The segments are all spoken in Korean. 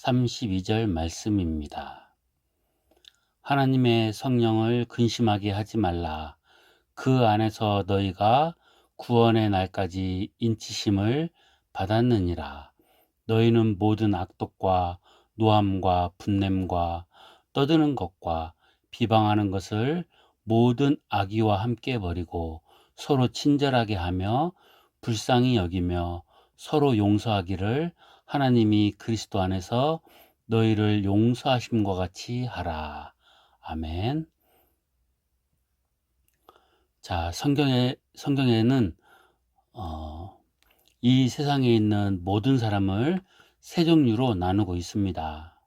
32절 말씀입니다. 하나님의 성령을 근심하게 하지 말라. 그 안에서 너희가 구원의 날까지 인치심을 받았느니라. 너희는 모든 악독과 노함과 분냄과 떠드는 것과 비방하는 것을 모든 악의와 함께 버리고 서로 친절하게 하며 불쌍히 여기며 서로 용서하기를 하나님이 그리스도 안에서 너희를 용서하심과 같이 하라. 아멘. 자, 성경에는 이 세상에 있는 모든 사람을 세 종류로 나누고 있습니다.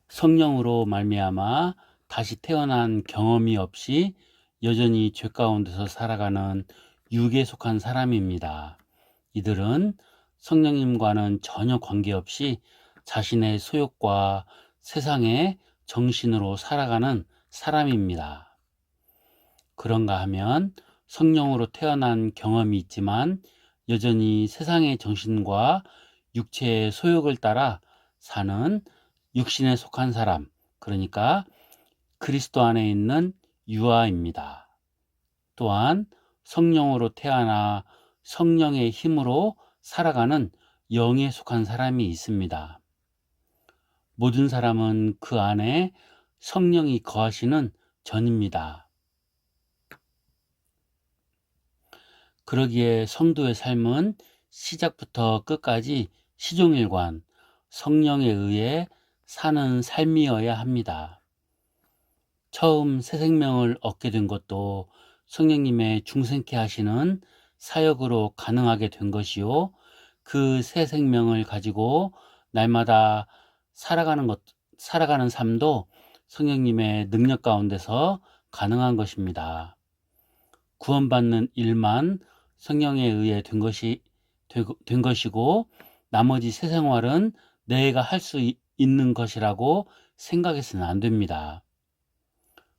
성령으로 말미암아 다시 태어난 경험이 없이 여전히 죄 가운데서 살아가는 육에 속한 사람입니다. 이들은 성령님과는 전혀 관계없이 자신의 소욕과 세상의 정신으로 살아가는 사람입니다. 그런가 하면 성령으로 태어난 경험이 있지만 여전히 세상의 정신과 육체의 소욕을 따라 사는 육신에 속한 사람, 그러니까 그리스도 안에 있는 유아입니다. 또한 성령으로 태어나 성령의 힘으로 살아가는 영에 속한 사람이 있습니다. 모든 사람은 그 안에 성령이 거하시는 전입니다. 그러기에 성도의 삶은 시작부터 끝까지 시종일관 성령에 의해 사는 삶이어야 합니다. 처음 새 생명을 얻게 된 것도 성령님의 중생케 하시는 사역으로 가능하게 된 것이요. 그 새 생명을 가지고 날마다 살아가는 삶도 성령님의 능력 가운데서 가능한 것입니다. 구원받는 일만 성령에 의해 된 것이고 나머지 새 생활은 내가 할 수 있는 것이라고 생각해서는 안 됩니다.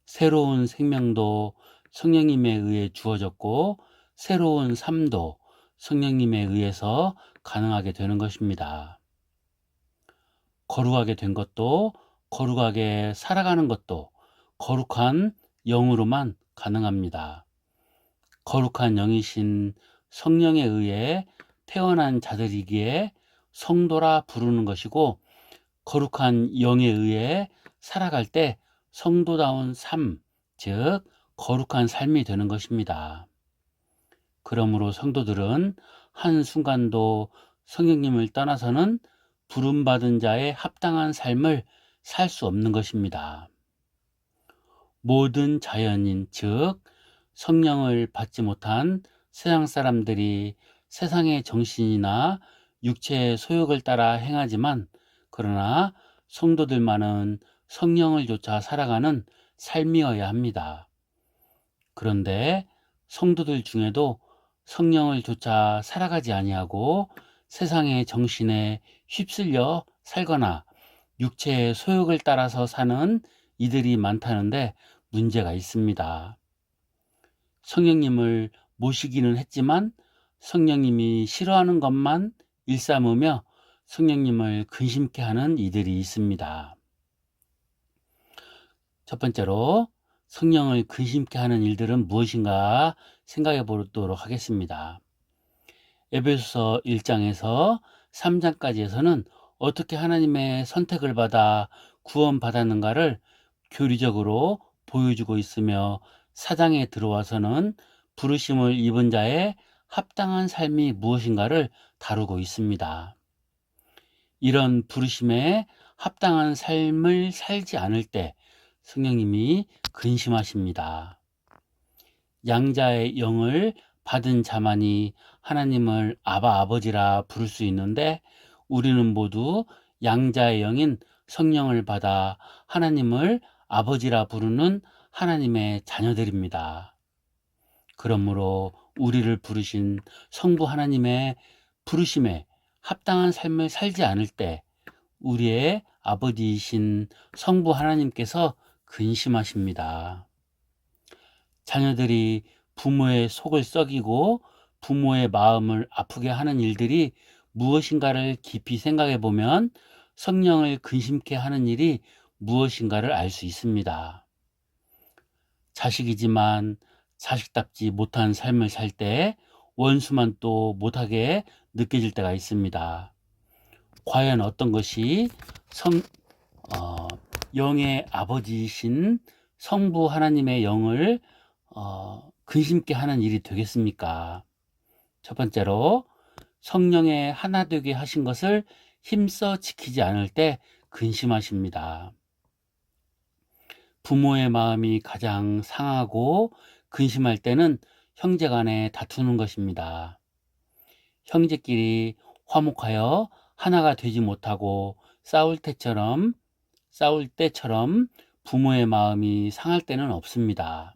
새로운 생명도 성령님에 의해 주어졌고 새로운 삶도 성령님에 의해서 가능하게 되는 것입니다. 거룩하게 된 것도 거룩하게 살아가는 것도 거룩한 영으로만 가능합니다. 거룩한 영이신 성령에 의해 태어난 자들이기에 성도라 부르는 것이고 거룩한 영에 의해 살아갈 때 성도다운 삶, 즉 거룩한 삶이 되는 것입니다. 그러므로 성도들은 한순간도 성령님을 떠나서는 부름받은 자의 합당한 삶을 살 수 없는 것입니다. 모든 자연인, 즉 성령을 받지 못한 세상 사람들이 세상의 정신이나 육체의 소욕을 따라 행하지만 그러나 성도들만은 성령을 쫓아 살아가는 삶이어야 합니다. 그런데 성도들 중에도 성령을 쫓아 살아가지 아니하고 세상의 정신에 휩쓸려 살거나 육체의 소욕을 따라서 사는 이들이 많다는데 문제가 있습니다. 성령님을 모시기는 했지만 성령님이 싫어하는 것만 일삼으며 성령님을 근심케 하는 이들이 있습니다. 첫 번째로 성령을 근심케 하는 일들은 무엇인가 생각해 보도록 하겠습니다. 에베소서 1장에서 3장까지에서는 어떻게 하나님의 선택을 받아 구원받았는가를 교리적으로 보여주고 있으며 4장에 들어와서는 부르심을 입은 자의 합당한 삶이 무엇인가를 다루고 있습니다. 이런 부르심에 합당한 삶을 살지 않을 때 성령님이 근심하십니다. 양자의 영을 받은 자만이 하나님을 아바 아버지라 부를 수 있는데 우리는 모두 양자의 영인 성령을 받아 하나님을 아버지라 부르는 하나님의 자녀들입니다. 그러므로 우리를 부르신 성부 하나님의 부르심에 합당한 삶을 살지 않을 때 우리의 아버지이신 성부 하나님께서 근심하십니다. 자녀들이 부모의 속을 썩이고 부모의 마음을 아프게 하는 일들이 무엇인가를 깊이 생각해 보면 성령을 근심케 하는 일이 무엇인가를 알 수 있습니다. 자식이지만 자식답지 못한 삶을 살 때 원수만 또 못하게 느껴질 때가 있습니다. 과연 어떤 것이 어, 영의 아버지이신 성부 하나님의 영을 근심케 하는 일이 되겠습니까? 첫 번째로 성령의 하나 되게 하신 것을 힘써 지키지 않을 때 근심하십니다. 부모의 마음이 가장 상하고 근심할 때는 형제 간에 다투는 것입니다. 형제끼리 화목하여 하나가 되지 못하고 싸울 때처럼 부모의 마음이 상할 때는 없습니다.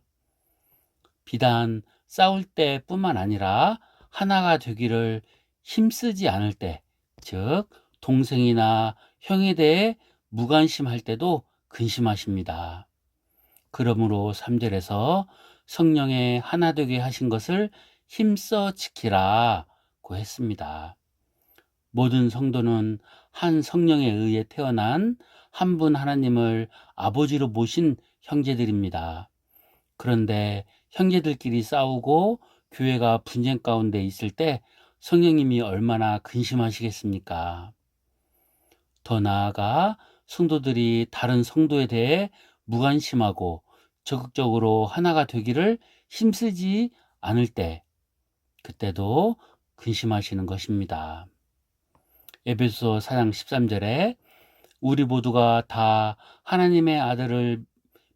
비단 싸울 때뿐만 아니라 하나가 되기를 힘쓰지 않을 때, 즉 동생이나 형에 대해 무관심할 때도 근심하십니다. 그러므로 3절에서 성령의 하나 되게 하신 것을 힘써 지키라고 했습니다. 모든 성도는 한 성령에 의해 태어난 한 분 하나님을 아버지로 모신 형제들입니다. 그런데 형제들끼리 싸우고 교회가 분쟁 가운데 있을 때 성령님이 얼마나 근심하시겠습니까? 더 나아가 성도들이 다른 성도에 대해 무관심하고 적극적으로 하나가 되기를 힘쓰지 않을 때, 그때도 근심하시는 것입니다. 에베소서 4장 13절에 우리 모두가 다 하나님의 아들을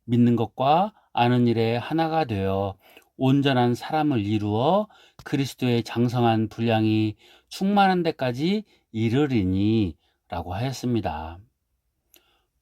믿는 것과 아는 일에 하나가 되어 온전한 사람을 이루어 그리스도의 장성한 분량이 충만한 데까지 이르리니 라고 하였습니다.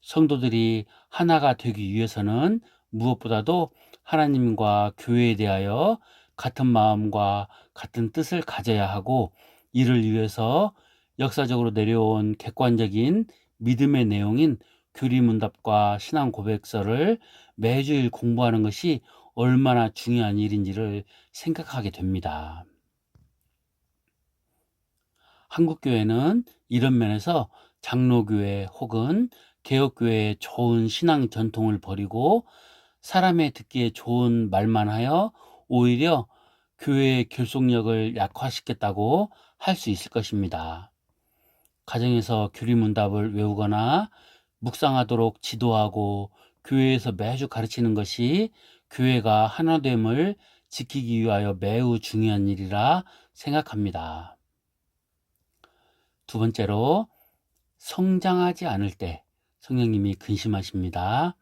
성도들이 하나가 되기 위해서는 무엇보다도 하나님과 교회에 대하여 같은 마음과 같은 뜻을 가져야 하고, 이를 위해서 역사적으로 내려온 객관적인 믿음의 내용인 교리문답과 신앙 고백서를 매주일 공부하는 것이 얼마나 중요한 일인지를 생각하게 됩니다. 한국교회는 이런 면에서 장로교회 혹은 개혁교회의 좋은 신앙 전통을 버리고 사람의 듣기에 좋은 말만 하여 오히려 교회의 결속력을 약화시켰다고 할 수 있을 것입니다. 가정에서 교리문답을 외우거나 묵상하도록 지도하고 교회에서 매주 가르치는 것이 교회가 하나됨을 지키기 위하여 매우 중요한 일이라 생각합니다. 두 번째로, 성장하지 않을 때 성령님이 근심하십니다.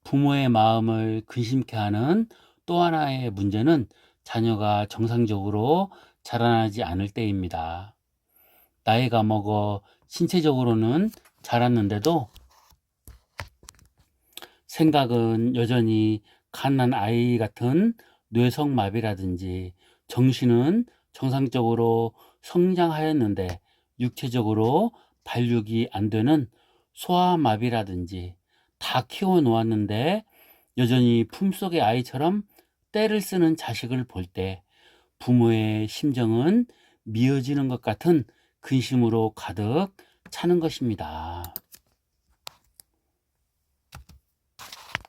부모의 마음을 근심케 하는 또 하나의 문제는 자녀가 정상적으로 자라나지 않을 때입니다. 나이가 먹어 신체적으로는 자랐는데도 생각은 여전히 갓난 아이 같은 뇌성마비라든지, 정신은 정상적으로 성장하였는데 육체적으로 발육이 안 되는 소아마비라든지 다 키워놓았는데 여전히 품속의 아이처럼 떼를 쓰는 자식을 볼 때 부모의 심정은 미어지는 것 같은 근심으로 가득 차는 것입니다.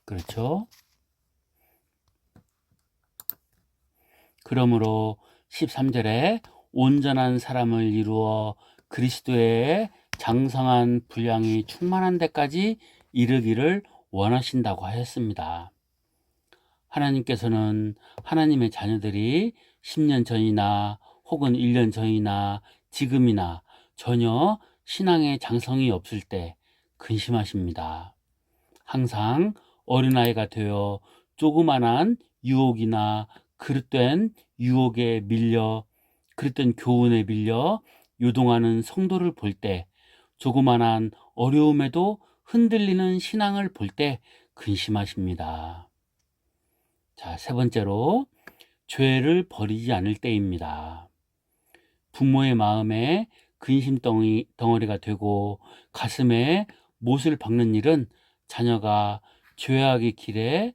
그렇죠? 그러므로 13절에 온전한 사람을 이루어 그리스도의 장성한 분량이 충만한 데까지 이르기를 원하신다고 하였습니다. 하나님께서는 하나님의 자녀들이 10년 전이나 혹은 1년 전이나 지금이나 전혀 신앙의 장성이 없을 때 근심하십니다. 항상 어린아이가 되어 조그만한 유혹이나 그릇된 교훈에 밀려 요동하는 성도를 볼 때, 조그만한 어려움에도 흔들리는 신앙을 볼 때 근심하십니다. 자, 세 번째로, 죄를 버리지 않을 때입니다. 부모의 마음에 근심 덩어리가 되고 가슴에 못을 박는 일은 자녀가 죄악의 길에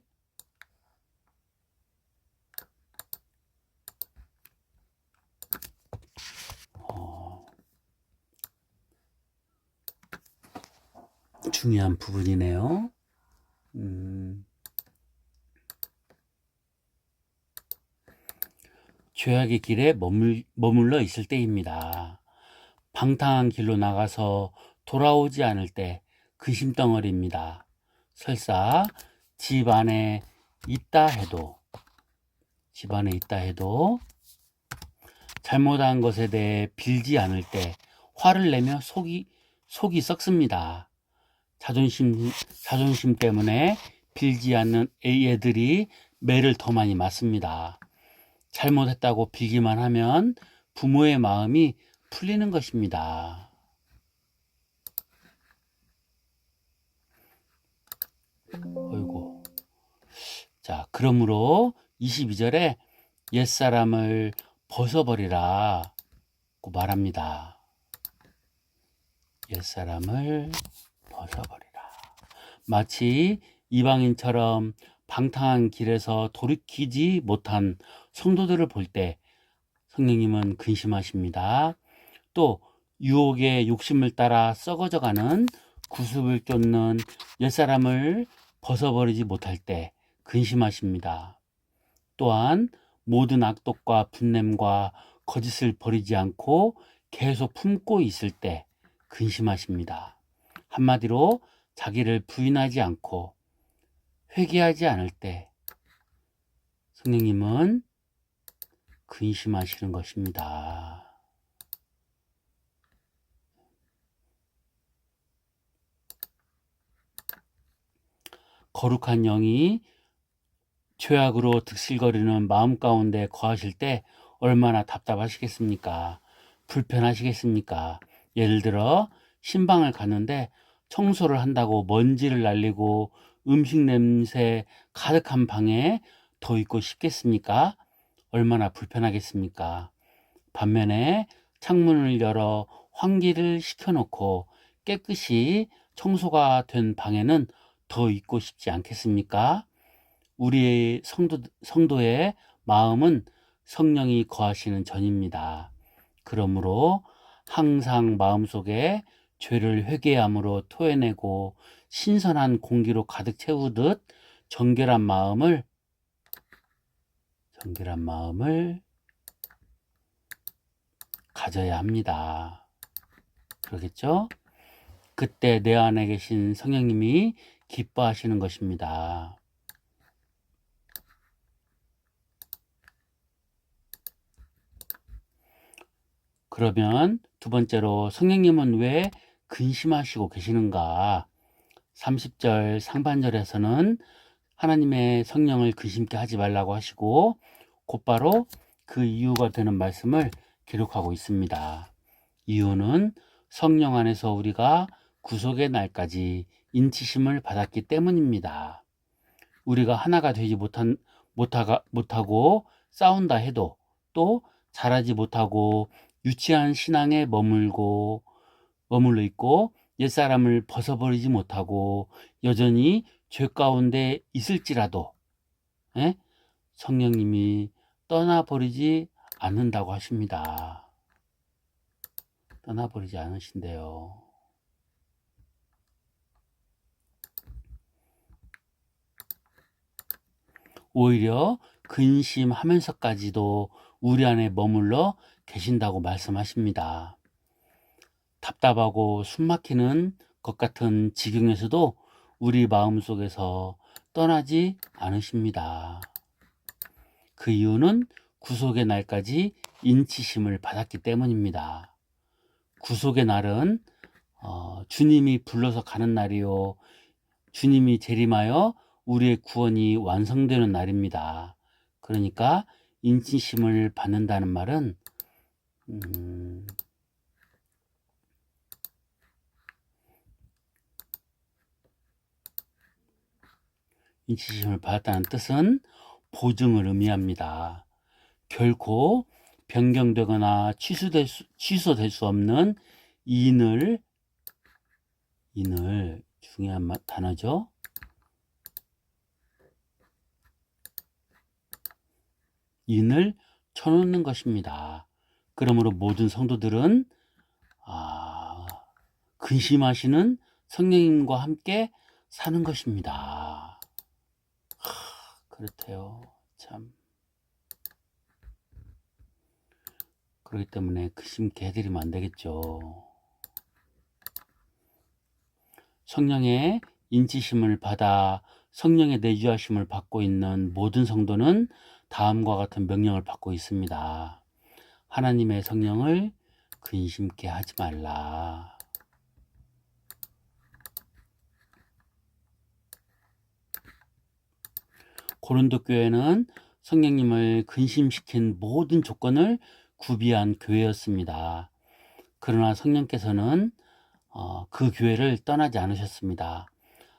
중요한 부분이네요. 죄악의 길에 머물러 있을 때입니다. 방탕한 길로 나가서 돌아오지 않을 때 근심덩어리입니다. 설사 집 안에 있다 해도 잘못한 것에 대해 빌지 않을 때 화를 내며 속이 썩습니다. 자존심 때문에 빌지 않는 애들이 매를 더 많이 맞습니다. 잘못했다고 빌기만 하면 부모의 마음이 풀리는 것입니다. 어이고. 자, 그러므로 22절에 옛사람을 벗어버리라고 말합니다. 옛사람을 벗어버리라. 마치 이방인처럼 방탕한 길에서 돌이키지 못한 성도들을 볼 때 성령님은 근심하십니다. 또 유혹의 욕심을 따라 썩어져가는 구습을 쫓는 옛사람을 벗어버리지 못할 때 근심하십니다. 또한 모든 악독과 분냄과 거짓을 버리지 않고 계속 품고 있을 때 근심하십니다. 한마디로 자기를 부인하지 않고 회개하지 않을 때 성령님은 근심하시는 것입니다. 거룩한 영이 죄악으로 득실거리는 마음 가운데 거하실 때 얼마나 답답하시겠습니까? 불편하시겠습니까? 예를 들어 신방을 갔는데 청소를 한다고 먼지를 날리고 음식 냄새 가득한 방에 더 있고 싶겠습니까? 얼마나 불편하겠습니까? 반면에 창문을 열어 환기를 시켜놓고 깨끗이 청소가 된 방에는 더 있고 싶지 않겠습니까? 우리의 성도의 마음은 성령이 거하시는 전입니다. 그러므로 항상 마음속에 죄를 회개함으로 토해내고 신선한 공기로 가득 채우듯 정결한 마음을 가져야 합니다. 그러겠죠? 그때 내 안에 계신 성령님이 기뻐하시는 것입니다. 그러면 두 번째로 성령님은 왜 근심하시고 계시는가? 30절 상반절에서는 하나님의 성령을 근심케 하지 말라고 하시고 곧바로 그 이유가 되는 말씀을 기록하고 있습니다. 이유는 성령 안에서 우리가 구속의 날까지 인치심을 받았기 때문입니다. 우리가 하나가 되지 못하고 싸운다 해도 또 잘하지 못하고 유치한 신앙에 머물러 있고 옛사람을 벗어버리지 못하고 여전히 죄 가운데 있을지라도 성령님이 떠나버리지 않는다고 하십니다. 떠나버리지 않으신대요. 오히려 근심하면서까지도 우리 안에 머물러 계신다고 말씀하십니다. 답답하고 숨막히는 것 같은 지경에서도 우리 마음속에서 떠나지 않으십니다. 그 이유는 구속의 날까지 인치심을 받았기 때문입니다. 구속의 날은 주님이 불러서 가는 날이요. 주님이 재림하여 우리의 구원이 완성되는 날입니다. 그러니까 인치심을 받는다는 말은 인치심을 받았다는 뜻은 보증을 의미합니다. 결코 변경되거나 취소될 수 없는 인을 중요한 단어죠. 인을 쳐놓는 것입니다. 그러므로 모든 성도들은 근심하시는 성령님과 함께 사는 것입니다. 그렇대요. 참. 그렇기 때문에 그심게 해드리면 안 되겠죠. 성령의 인치심을 받아 성령의 내주하심을 받고 있는 모든 성도는 다음과 같은 명령을 받고 있습니다. 하나님의 성령을 근심케 하지 말라. 고린도 교회는 성령님을 근심시킨 모든 조건을 구비한 교회였습니다. 그러나 성령께서는 그 교회를 떠나지 않으셨습니다.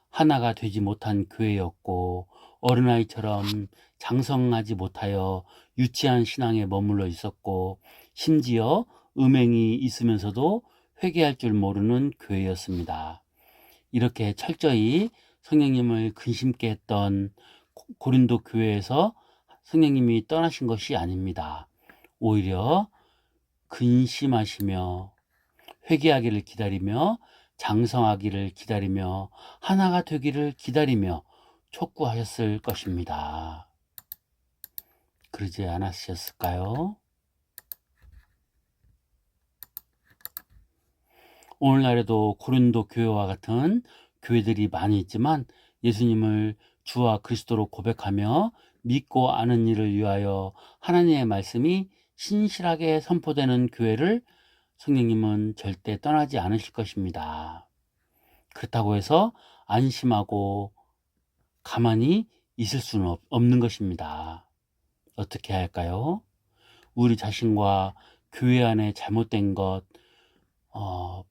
하나가 되지 못한 교회였고 어린아이처럼 장성하지 못하여 유치한 신앙에 머물러 있었고 심지어 음행이 있으면서도 회개할 줄 모르는 교회였습니다. 이렇게 철저히 성령님을 근심케 했던 고린도 교회에서 성령님이 떠나신 것이 아닙니다. 오히려 근심하시며 회개하기를 기다리며 장성하기를 기다리며 하나가 되기를 기다리며 촉구하셨을 것입니다. 그러지 않으셨을까요? 오늘날에도 고린도 교회와 같은 교회들이 많이 있지만 예수님을 주와 그리스도로 고백하며 믿고 아는 일을 위하여 하나님의 말씀이 신실하게 선포되는 교회를 성령님은 절대 떠나지 않으실 것입니다. 그렇다고 해서 안심하고 가만히 있을 수는 없는 것입니다. 어떻게 할까요? 우리 자신과 교회 안에 잘못된 것,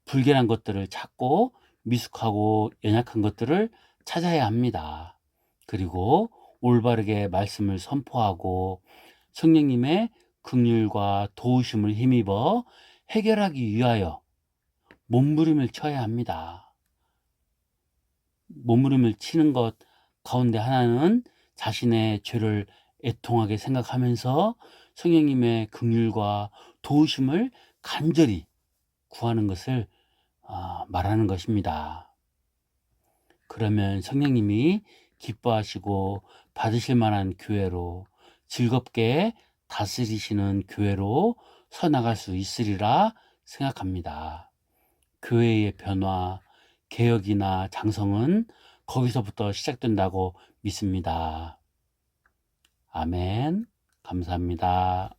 불결한 것들을 찾고 미숙하고 연약한 것들을 찾아야 합니다. 그리고 올바르게 말씀을 선포하고 성령님의 긍휼과 도우심을 힘입어 해결하기 위하여 몸부림을 쳐야 합니다. 몸부림을 치는 것 가운데 하나는 자신의 죄를 애통하게 생각하면서 성령님의 긍휼과 도우심을 간절히 구하는 것을 말하는 것입니다. 그러면 성령님이 기뻐하시고 받으실 만한 교회로 즐겁게 다스리시는 교회로 서나갈 수 있으리라 생각합니다. 교회의 변화, 개혁이나 장성은 거기서부터 시작된다고 믿습니다. 아멘. 감사합니다.